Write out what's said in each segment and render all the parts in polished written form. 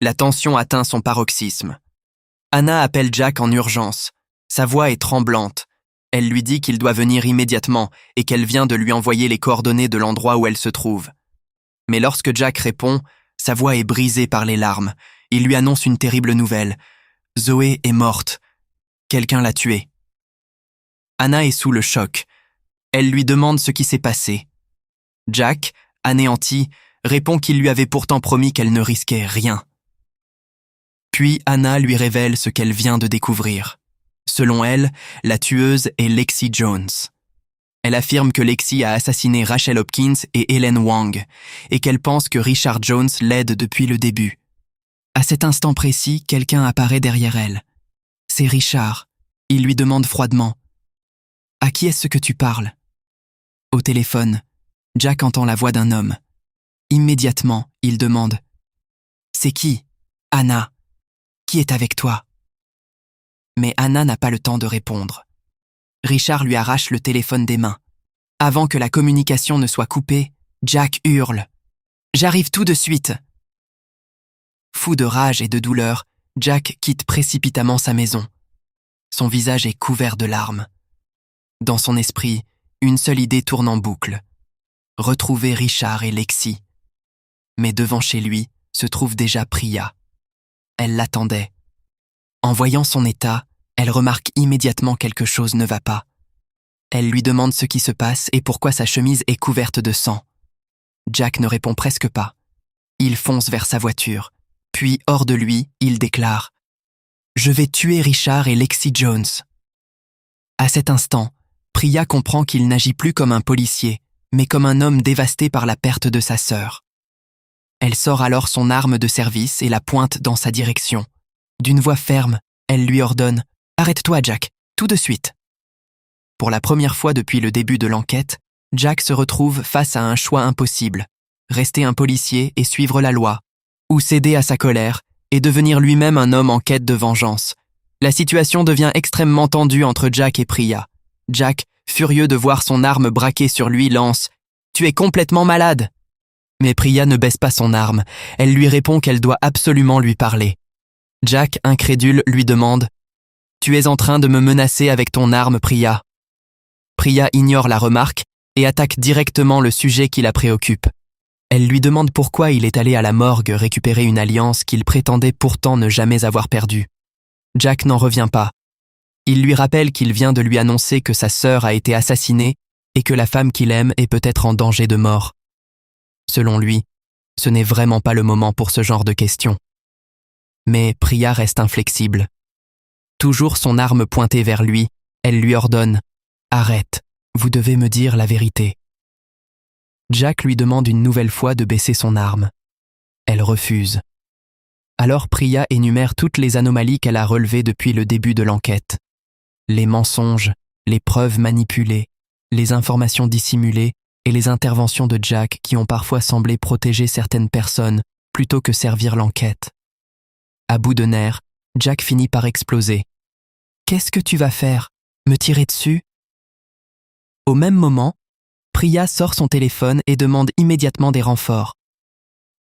La tension atteint son paroxysme. Anna appelle Jack en urgence. Sa voix est tremblante. Elle lui dit qu'il doit venir immédiatement et qu'elle vient de lui envoyer les coordonnées de l'endroit où elle se trouve. Mais lorsque Jack répond, sa voix est brisée par les larmes. Il lui annonce une terrible nouvelle. Zoé est morte. Quelqu'un l'a tuée. Anna est sous le choc. Elle lui demande ce qui s'est passé. Jack, anéanti, répond qu'il lui avait pourtant promis qu'elle ne risquait rien. Puis Anna lui révèle ce qu'elle vient de découvrir. Selon elle, la tueuse est Lexi Jones. Elle affirme que Lexi a assassiné Rachel Hopkins et Helen Wang, et qu'elle pense que Richard Jones l'aide depuis le début. À cet instant précis, quelqu'un apparaît derrière elle. C'est Richard. Il lui demande froidement « À qui est-ce que tu parles ?» Au téléphone, Jack entend la voix d'un homme. Immédiatement, il demande « C'est qui ? Anna. Qui est avec toi ?» Mais Anna n'a pas le temps de répondre. Richard lui arrache le téléphone des mains. Avant que la communication ne soit coupée, Jack hurle « J'arrive tout de suite !» Fou de rage et de douleur, Jack quitte précipitamment sa maison. Son visage est couvert de larmes. Dans son esprit, une seule idée tourne en boucle. Retrouver Richard et Lexi. Mais devant chez lui se trouve déjà Priya. Elle l'attendait. En voyant son état, elle remarque immédiatement quelque chose ne va pas. Elle lui demande ce qui se passe et pourquoi sa chemise est couverte de sang. Jack ne répond presque pas. Il fonce vers sa voiture. Puis, hors de lui, il déclare « Je vais tuer Richard et Lexi Jones ». À cet instant, Priya comprend qu'il n'agit plus comme un policier, mais comme un homme dévasté par la perte de sa sœur. Elle sort alors son arme de service et la pointe dans sa direction. D'une voix ferme, elle lui ordonne « Arrête-toi, Jack, tout de suite !» Pour la première fois depuis le début de l'enquête, Jack se retrouve face à un choix impossible. Rester un policier et suivre la loi, ou céder à sa colère et devenir lui-même un homme en quête de vengeance. La situation devient extrêmement tendue entre Jack et Priya. Jack, furieux de voir son arme braquée sur lui, lance « Tu es complètement malade !» Mais Priya ne baisse pas son arme. Elle lui répond qu'elle doit absolument lui parler. Jack, incrédule, lui demande « Tu es en train de me menacer avec ton arme, Priya ?» Priya ignore la remarque et attaque directement le sujet qui la préoccupe. Elle lui demande pourquoi il est allé à la morgue récupérer une alliance qu'il prétendait pourtant ne jamais avoir perdue. Jack n'en revient pas. Il lui rappelle qu'il vient de lui annoncer que sa sœur a été assassinée et que la femme qu'il aime est peut-être en danger de mort. Selon lui, ce n'est vraiment pas le moment pour ce genre de questions. Mais Priya reste inflexible. Toujours son arme pointée vers lui, elle lui ordonne « Arrête, vous devez me dire la vérité ». Jack lui demande une nouvelle fois de baisser son arme. Elle refuse. Alors Priya énumère toutes les anomalies qu'elle a relevées depuis le début de l'enquête. Les mensonges, les preuves manipulées, les informations dissimulées et les interventions de Jack qui ont parfois semblé protéger certaines personnes plutôt que servir l'enquête. À bout de nerfs, Jack finit par exploser. « Qu'est-ce que tu vas faire ? Me tirer dessus ?» Au même moment, Priya sort son téléphone et demande immédiatement des renforts.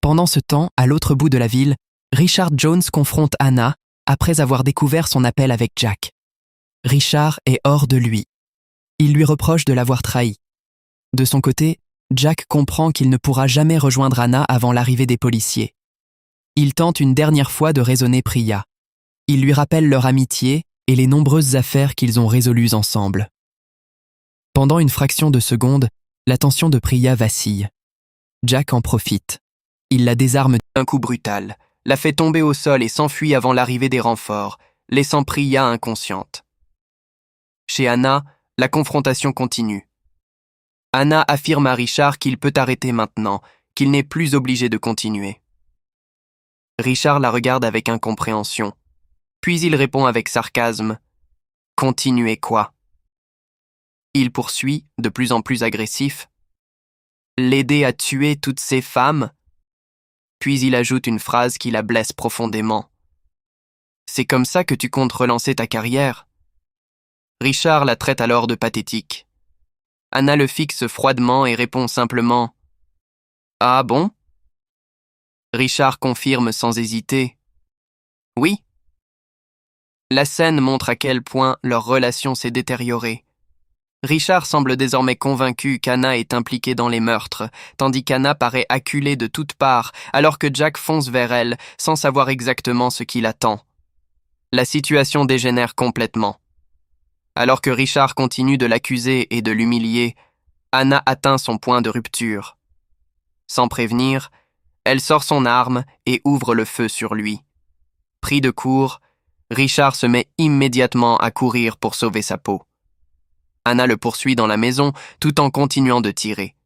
Pendant ce temps, à l'autre bout de la ville, Richard Jones confronte Anna après avoir découvert son appel avec Jack. Richard est hors de lui. Il lui reproche de l'avoir trahi. De son côté, Jack comprend qu'il ne pourra jamais rejoindre Anna avant l'arrivée des policiers. Il tente une dernière fois de raisonner Priya. Il lui rappelle leur amitié et les nombreuses affaires qu'ils ont résolues ensemble. Pendant une fraction de seconde, l'attention de Priya vacille. Jack en profite. Il la désarme d'un coup brutal, la fait tomber au sol et s'enfuit avant l'arrivée des renforts, laissant Priya inconsciente. Chez Anna, la confrontation continue. Anna affirme à Richard qu'il peut arrêter maintenant, qu'il n'est plus obligé de continuer. Richard la regarde avec incompréhension, puis il répond avec sarcasme « Continuer quoi ?» Il poursuit, de plus en plus agressif « L'aider à tuer toutes ces femmes ?» Puis il ajoute une phrase qui la blesse profondément. « C'est comme ça que tu comptes relancer ta carrière ?» Richard la traite alors de pathétique. Anna le fixe froidement et répond simplement « Ah bon ?» Richard confirme sans hésiter. Oui. La scène montre à quel point leur relation s'est détériorée. Richard semble désormais convaincu qu'Anna est impliquée dans les meurtres, tandis qu'Anna paraît acculée de toutes parts, alors que Jack fonce vers elle, sans savoir exactement ce qui l'attend. La situation dégénère complètement. Alors que Richard continue de l'accuser et de l'humilier, Anna atteint son point de rupture. Sans prévenir, elle sort son arme et ouvre le feu sur lui. Pris de court, Richard se met immédiatement à courir pour sauver sa peau. Anna le poursuit dans la maison tout en continuant de tirer.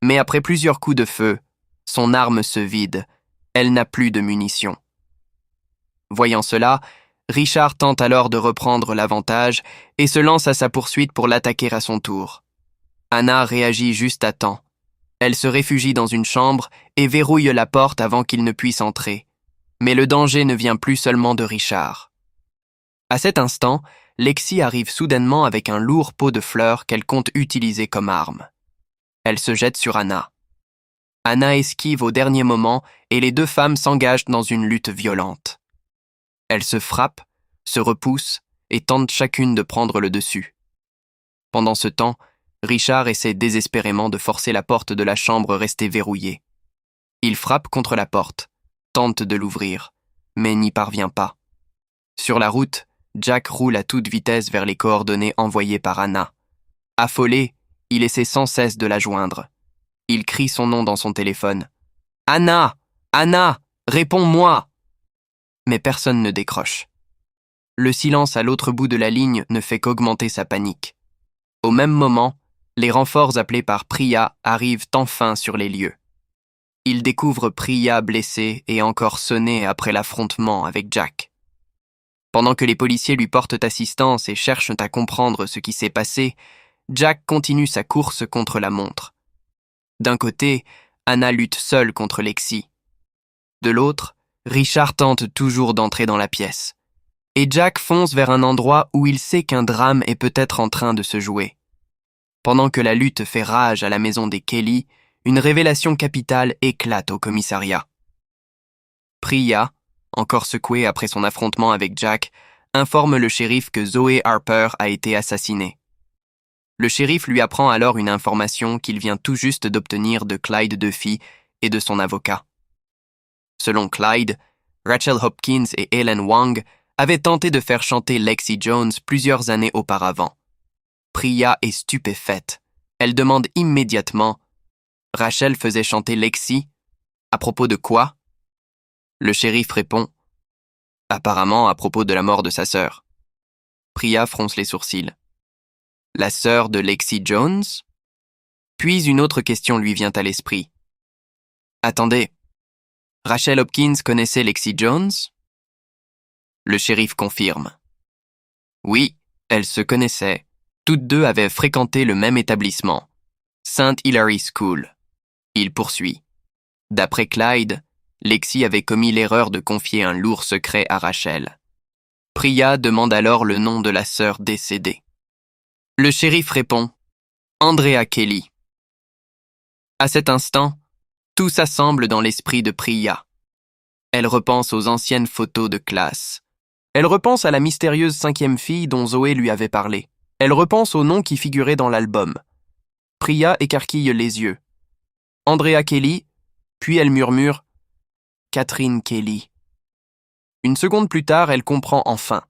Mais après plusieurs coups de feu, son arme se vide. Elle n'a plus de munitions. Voyant cela, Richard tente alors de reprendre l'avantage et se lance à sa poursuite pour l'attaquer à son tour. Anna réagit juste à temps. Elle se réfugie dans une chambre et verrouille la porte avant qu'il ne puisse entrer. Mais le danger ne vient plus seulement de Richard. À cet instant, Lexi arrive soudainement avec un lourd pot de fleurs qu'elle compte utiliser comme arme. Elle se jette sur Anna. Anna esquive au dernier moment et les deux femmes s'engagent dans une lutte violente. Elles se frappent, se repoussent et tentent chacune de prendre le dessus. Pendant ce temps, Richard essaie désespérément de forcer la porte de la chambre restée verrouillée. Il frappe contre la porte, tente de l'ouvrir, mais n'y parvient pas. Sur la route, Jack roule à toute vitesse vers les coordonnées envoyées par Anna. Affolé, il essaie sans cesse de la joindre. Il crie son nom dans son téléphone. « Anna! Anna! Réponds-moi !» Mais personne ne décroche. Le silence à l'autre bout de la ligne ne fait qu'augmenter sa panique. Au même moment, les renforts appelés par Priya arrivent enfin sur les lieux. Ils découvrent Priya blessée et encore sonnée après l'affrontement avec Jack. Pendant que les policiers lui portent assistance et cherchent à comprendre ce qui s'est passé, Jack continue sa course contre la montre. D'un côté, Anna lutte seule contre Lexi. De l'autre, Richard tente toujours d'entrer dans la pièce. Et Jack fonce vers un endroit où il sait qu'un drame est peut-être en train de se jouer. Pendant que la lutte fait rage à la maison des Kelly, une révélation capitale éclate au commissariat. Priya, encore secouée après son affrontement avec Jack, informe le shérif que Zoe Harper a été assassinée. Le shérif lui apprend alors une information qu'il vient tout juste d'obtenir de Clyde Duffy et de son avocat. Selon Clyde, Rachel Hopkins et Helen Wang avaient tenté de faire chanter Lexi Jones plusieurs années auparavant. Priya est stupéfaite. Elle demande immédiatement « Rachel faisait chanter Lexi? À propos de quoi ?» Le shérif répond « Apparemment à propos de la mort de sa sœur. » Priya fronce les sourcils. « La sœur de Lexi Jones ?» Puis une autre question lui vient à l'esprit. « Attendez, Rachel Hopkins connaissait Lexi Jones ?» Le shérif confirme. « Oui, elles se connaissaient. Toutes deux avaient fréquenté le même établissement, St. Hilary School. » Il poursuit. « D'après Clyde, Lexi avait commis l'erreur de confier un lourd secret à Rachel. » Priya demande alors le nom de la sœur décédée. Le shérif répond « Andrea Kelly. » À cet instant, tout s'assemble dans l'esprit de Priya. Elle repense aux anciennes photos de classe. Elle repense à la mystérieuse 5e fille dont Zoé lui avait parlé. Elle repense au nom qui figurait dans l'album. Priya écarquille les yeux. Andrea Kelly, puis elle murmure « Catherine Kelly ». Une seconde plus tard, elle comprend enfin.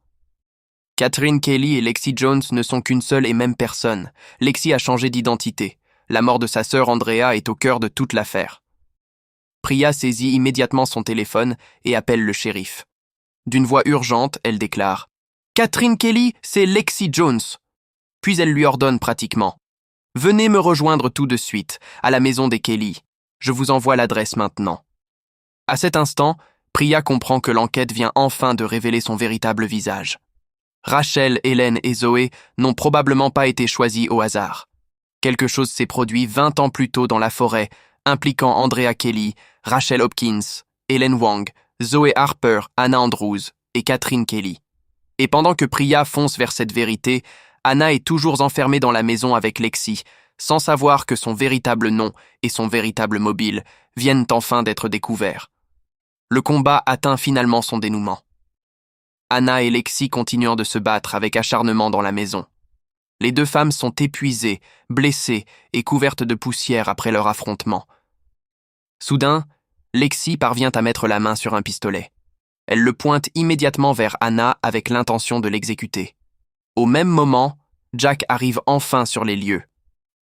Catherine Kelly et Lexi Jones ne sont qu'une seule et même personne. Lexi a changé d'identité. La mort de sa sœur Andrea est au cœur de toute l'affaire. Priya saisit immédiatement son téléphone et appelle le shérif. D'une voix urgente, elle déclare « Catherine Kelly, c'est Lexi Jones !» Puis elle lui ordonne pratiquement « Venez me rejoindre tout de suite, à la maison des Kelly. Je vous envoie l'adresse maintenant. » À cet instant, Priya comprend que l'enquête vient enfin de révéler son véritable visage. Rachel, Helen et Zoé n'ont probablement pas été choisies au hasard. Quelque chose s'est produit 20 ans plus tôt dans la forêt, impliquant Andrea Kelly, Rachel Hopkins, Helen Wang, Zoe Harper, Anna Andrews et Catherine Kelly. Et pendant que Priya fonce vers cette vérité, Anna est toujours enfermée dans la maison avec Lexi, sans savoir que son véritable nom et son véritable mobile viennent enfin d'être découverts. Le combat atteint finalement son dénouement. Anna et Lexi continuant de se battre avec acharnement dans la maison. Les deux femmes sont épuisées, blessées et couvertes de poussière après leur affrontement. Soudain, Lexi parvient à mettre la main sur un pistolet. Elle le pointe immédiatement vers Anna avec l'intention de l'exécuter. Au même moment, Jack arrive enfin sur les lieux.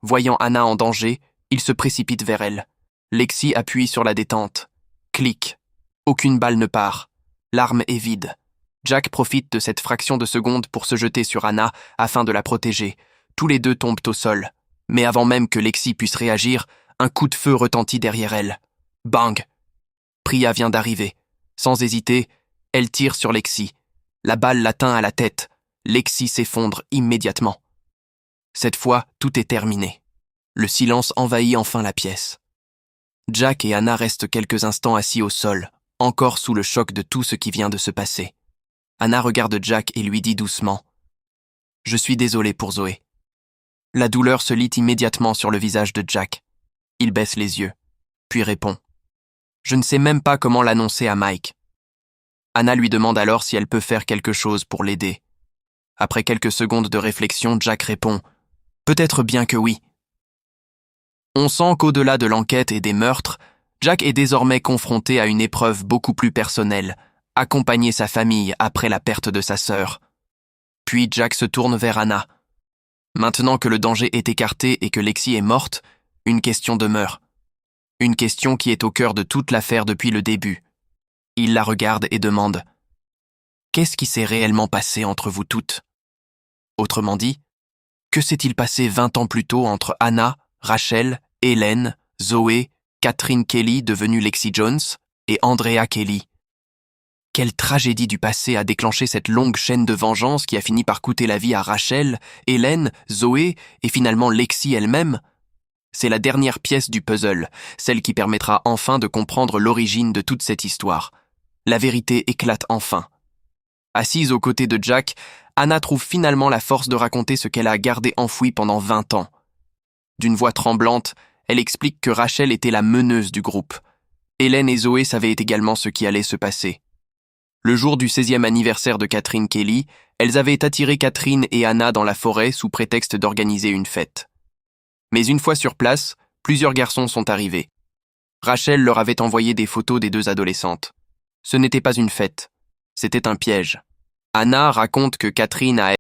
Voyant Anna en danger, il se précipite vers elle. Lexi appuie sur la détente. Clic. Aucune balle ne part. L'arme est vide. Jack profite de cette fraction de seconde pour se jeter sur Anna afin de la protéger. Tous les deux tombent au sol. Mais avant même que Lexi puisse réagir, un coup de feu retentit derrière elle. Bang! Priya vient d'arriver. Sans hésiter, elle tire sur Lexi. La balle l'atteint à la tête. Lexi s'effondre immédiatement. Cette fois, tout est terminé. Le silence envahit enfin la pièce. Jack et Anna restent quelques instants assis au sol, encore sous le choc de tout ce qui vient de se passer. Anna regarde Jack et lui dit doucement « Je suis désolée pour Zoé ». La douleur se lit immédiatement sur le visage de Jack. Il baisse les yeux, puis répond « Je ne sais même pas comment l'annoncer à Mike ». Anna lui demande alors si elle peut faire quelque chose pour l'aider. Après quelques secondes de réflexion, Jack répond « Peut-être bien que oui ». On sent qu'au-delà de l'enquête et des meurtres, Jack est désormais confronté à une épreuve beaucoup plus personnelle, accompagner sa famille après la perte de sa sœur. Puis Jack se tourne vers Anna. Maintenant que le danger est écarté et que Lexi est morte, une question demeure. Une question qui est au cœur de toute l'affaire depuis le début. Il la regarde et demande « Qu'est-ce qui s'est réellement passé entre vous toutes ?» Autrement dit, que s'est-il passé 20 ans plus tôt entre Anna, Rachel, Hélène, Zoé, Catherine Kelly devenue Lexi Jones et Andrea Kelly? Quelle tragédie du passé a déclenché cette longue chaîne de vengeance qui a fini par coûter la vie à Rachel, Hélène, Zoé et finalement Lexi elle-même? C'est la dernière pièce du puzzle, celle qui permettra enfin de comprendre l'origine de toute cette histoire. La vérité éclate enfin. Assise aux côtés de Jack, Anna trouve finalement la force de raconter ce qu'elle a gardé enfoui pendant 20 ans. D'une voix tremblante, elle explique que Rachel était la meneuse du groupe. Hélène et Zoé savaient également ce qui allait se passer. Le jour du 16e anniversaire de Catherine Kelly, elles avaient attiré Catherine et Anna dans la forêt sous prétexte d'organiser une fête. Mais une fois sur place, plusieurs garçons sont arrivés. Rachel leur avait envoyé des photos des deux adolescentes. Ce n'était pas une fête, c'était un piège. Anna raconte que Catherine a